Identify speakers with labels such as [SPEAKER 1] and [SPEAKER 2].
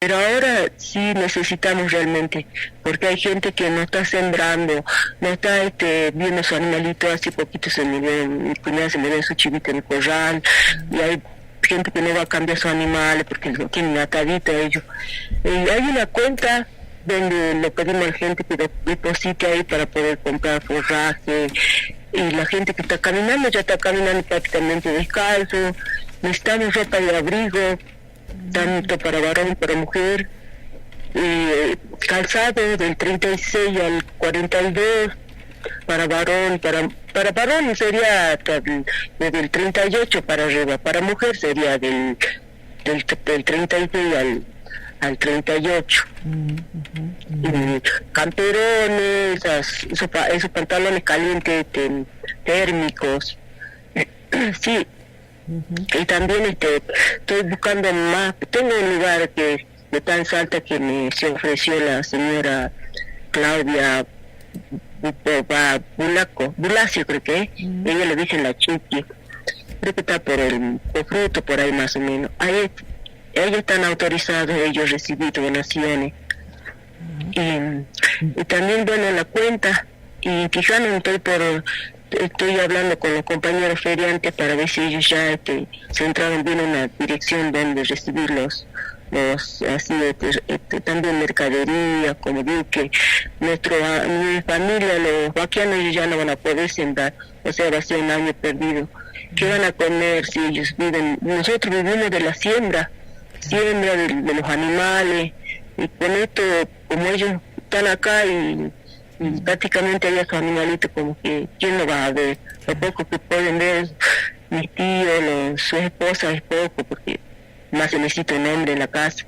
[SPEAKER 1] pero ahora sí necesitamos realmente, porque hay gente que no está sembrando, no está viendo su animalito. Hace poquito mi cuñada se me ve su chivita en el corral, y hay gente que no va a cambiar sus animales porque no tienen atadito ellos. Hay una cuenta donde le pedimos a la gente que deposite ahí para poder comprar forraje, y la gente que está caminando ya está caminando prácticamente descalzo. Necesitamos ropa de abrigo, tanto para varón como para mujer, calzado del 36 al 42 para varón. Para varón sería desde el 38 para arriba, para mujer sería del 36 al 38. Camperones, esos pantalones calientes térmicos. Sí. Y también estoy buscando más. Tengo un lugar que de tan Salta que se ofreció la señora Claudia Bulacio, creo que es. Ella le dicen la Chiqui, creo que está por Fruto, por ahí más o menos. Ahí ellos están autorizados, ellos recibir donaciones. Y también, bueno, la cuenta, y quizá no estoy hablando con los compañeros feriantes para ver si ellos ya se entraron bien en una dirección donde recibir los así también mercadería, como digo que mi familia, los vaquianos, ellos ya no van a poder sembrar, o sea, va a ser un año perdido. ¿Qué van a comer si ellos viven? Nosotros vivimos de la siembra de los animales, y con esto, como ellos están acá y prácticamente hay esos animalitos, como que ¿quién lo va a ver? Lo poco que pueden ver mis tíos, sus esposas es poco, porque más se necesita un hombre en la casa.